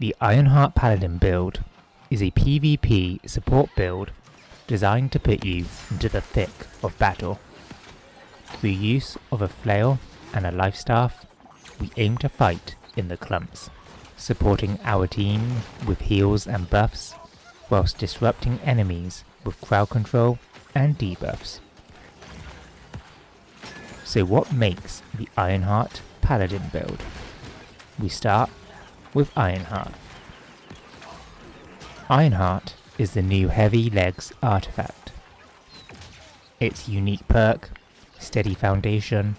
The Ironheart Paladin build is a PvP support build designed to put you into the thick of battle. Through use of a flail and a life staff, we aim to fight in the clumps, supporting our team with heals and buffs, whilst disrupting enemies with crowd control and debuffs. So what makes the Ironheart Paladin build? We start with Ironheart. Ironheart is the new Heavy Legs artifact. Its unique perk, Steady Foundation,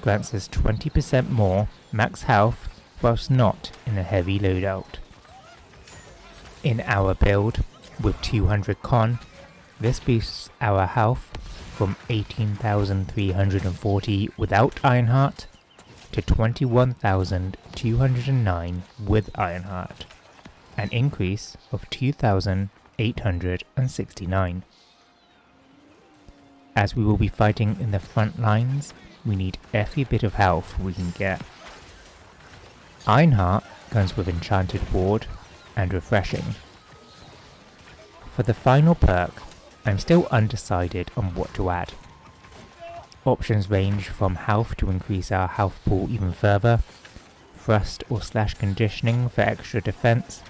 grants us 20% more max health whilst not in a heavy loadout. In our build with 200 con, this boosts our health from 18,340 without Ironheart to 21,209 with Ironheart, an increase of 2,869. As we will be fighting in the front lines, we need every bit of health we can get. Ironheart comes with Enchanted Ward and Refreshing. For the final perk, I'm still undecided on what to add. Options range from health to increase our health pool even further, thrust or slash conditioning for extra defense,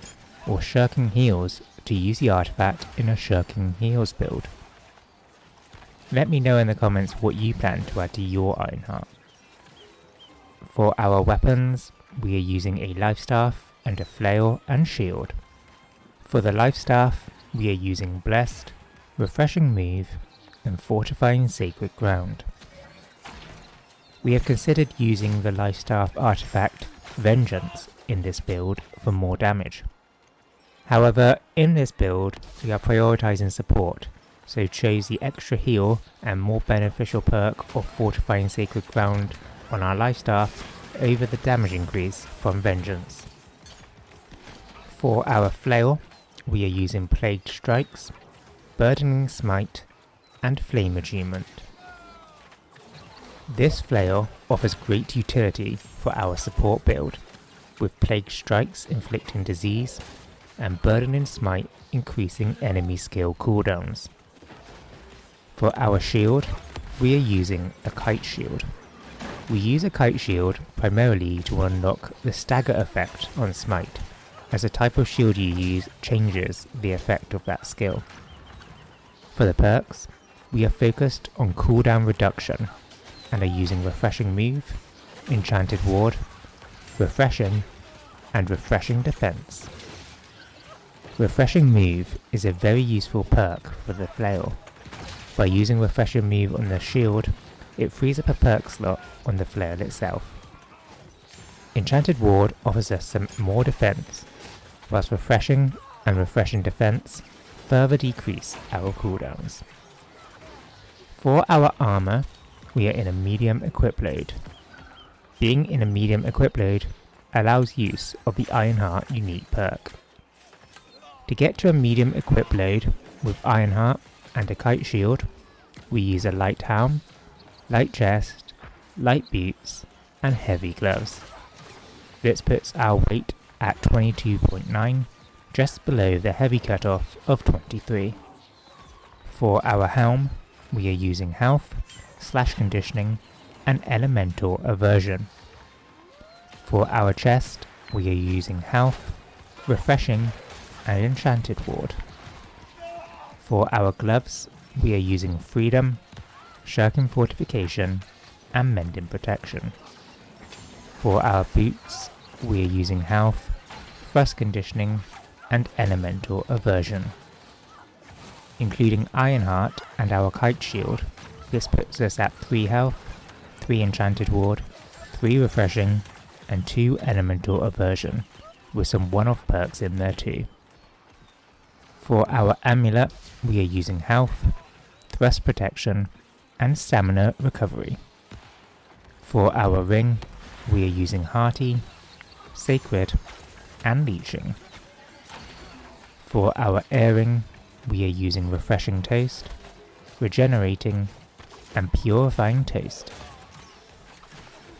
or shirking heals to use the artifact in a shirking heals build. Let me know in the comments what you plan to add to your Ironheart. For our weapons, we are using a life staff and a flail and shield. For the life staff, we are using Blessed, Refreshing Move, and Fortifying Sacred Ground. We have considered using the life staff artifact Vengeance in this build for more damage. However, in this build, we are prioritizing support, so chose the extra heal and more beneficial perk of Fortifying Sacred Ground on our life staff over the damage increase from Vengeance. For our flail, we are using Plagued Strikes, Burdening Smite, and Flame Attunement. This flail offers great utility for our support build, with Plague Strikes inflicting disease, and Burdening Smite increasing enemy skill cooldowns. For our shield, we are using a Kite Shield. We use a Kite Shield primarily to unlock the stagger effect on Smite, as the type of shield you use changes the effect of that skill. For the perks, we are focused on cooldown reduction, and are using Refreshing Move, Enchanted Ward, Refreshing, and Refreshing Defense. Refreshing Move is a very useful perk for the flail. By using Refreshing Move on the shield, it frees up a perk slot on the flail itself. Enchanted Ward offers us some more defense, whilst Refreshing and Refreshing Defense further decrease our cooldowns. For our armor, we are in a medium equip load. Being in a medium equip load allows use of the Ironheart unique perk. To get to a medium equip load with Ironheart and a Kite Shield, we use a light helm, light chest, light boots, and heavy gloves. This puts our weight at 22.9, just below the heavy cutoff of 23. For our helm, we are using health, slash conditioning, and elemental aversion. For our chest, we are using health, refreshing, and enchanted ward. For our gloves, we are using freedom, shirking fortification, and mending protection. For our boots, we are using health, thrust conditioning, and elemental aversion. Including Ironheart and our Kite Shield, this puts us at 3 health, 3 enchanted ward, 3 refreshing, and 2 elemental aversion, with some one-off perks in there too. For our amulet, we are using health, thrust protection, and stamina recovery. For our ring, we are using hearty, sacred, and leeching. For our earring, we are using refreshing toast, regenerating, and purifying toast.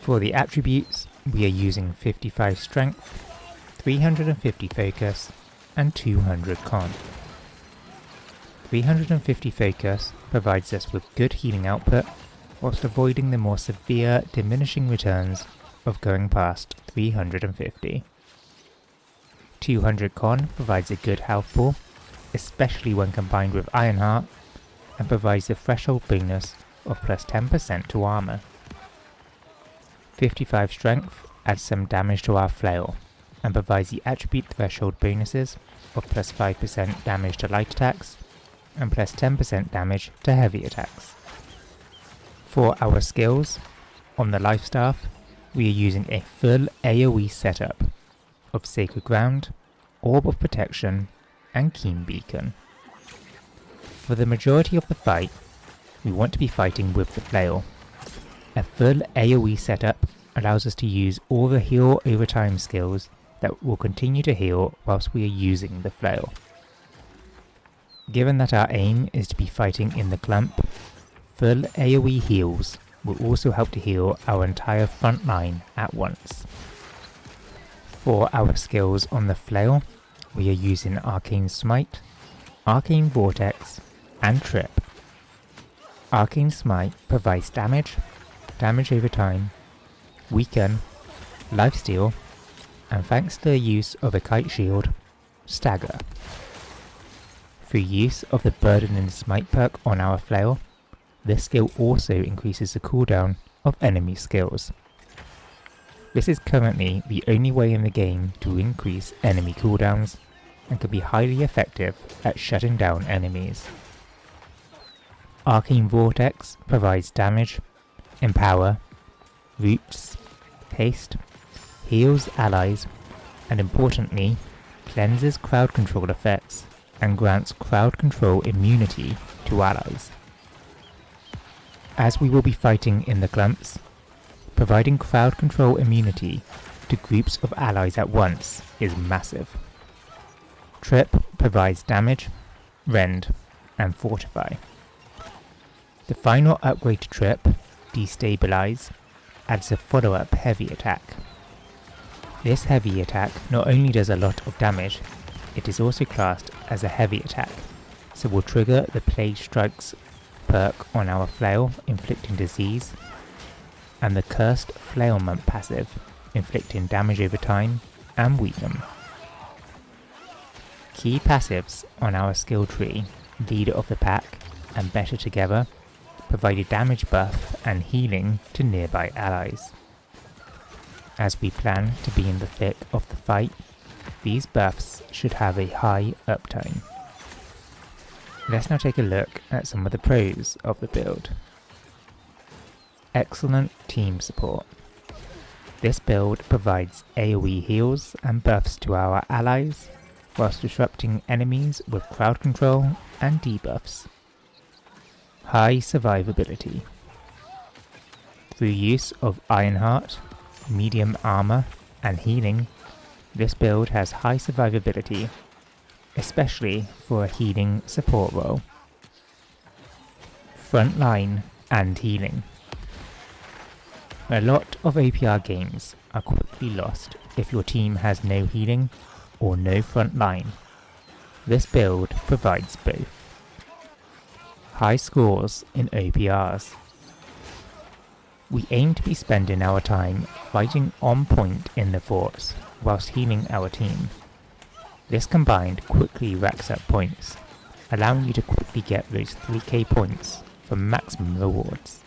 For the attributes, we are using 55 strength, 350 focus, and 200 con. 350 focus provides us with good healing output, whilst avoiding the more severe diminishing returns of going past 350. 200 con provides a good health pool, especially when combined with Ironheart, and provides the threshold bonus of plus 10% to armor. 55 strength adds some damage to our flail, and provides the attribute threshold bonuses of plus 5% damage to light attacks, and plus 10% damage to heavy attacks. For our skills, on the life staff, we are using a full AoE setup of Sacred Ground, Orb of Protection, and Keen Beacon. For the majority of the fight, we want to be fighting with the flail. A full AoE setup allows us to use all the heal over time skills that will continue to heal whilst we are using the flail. Given that our aim is to be fighting in the clump, full AoE heals will also help to heal our entire front line at once. For our skills on the flail, we are using Arcane Smite, Arcane Vortex, and Trip. Arcane Smite provides damage over time, weaken, lifesteal, and thanks to the use of a kite shield, stagger. Through use of the Burdening Smite perk on our flail, this skill also increases the cooldown of enemy skills. This is currently the only way in the game to increase enemy cooldowns, and can be highly effective at shutting down enemies. Arcane Vortex provides damage, empower, roots, haste, heals allies, and importantly, cleanses crowd control effects and grants crowd control immunity to allies. As we will be fighting in the clumps, providing crowd control immunity to groups of allies at once is massive. Trip provides damage, rend, and fortify. The final upgrade to Trip, Destabilize, adds a follow-up heavy attack. This heavy attack not only does a lot of damage, it is also classed as a heavy attack, so will trigger the Plague Strikes perk on our flail, inflicting disease, and the Cursed Flailment passive, inflicting damage over time and weaken. Key passives on our skill tree, Leader of the Pack and Better Together, provide a damage buff and healing to nearby allies. As we plan to be in the thick of the fight, these buffs should have a high uptime. Let's now take a look at some of the pros of the build. Excellent team support. This build provides AoE heals and buffs to our allies, whilst disrupting enemies with crowd control and debuffs. High survivability. Through use of Ironheart, medium armor, and healing, this build has high survivability, especially for a healing support role. Frontline and healing. A lot of APR games are quickly lost if your team has no healing or no front line. This build provides both. High scores in OPRs. We aim to be spending our time fighting on point in the forts whilst healing our team. This combined quickly racks up points, allowing you to quickly get those 3k points for maximum rewards.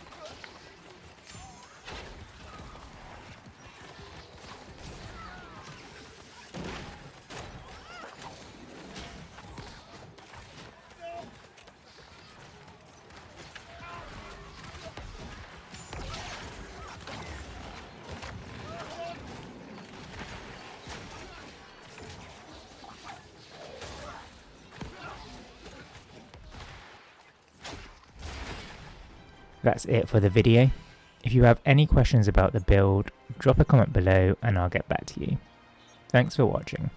That's it for the video. If you have any questions about the build, drop a comment below and I'll get back to you. Thanks for watching.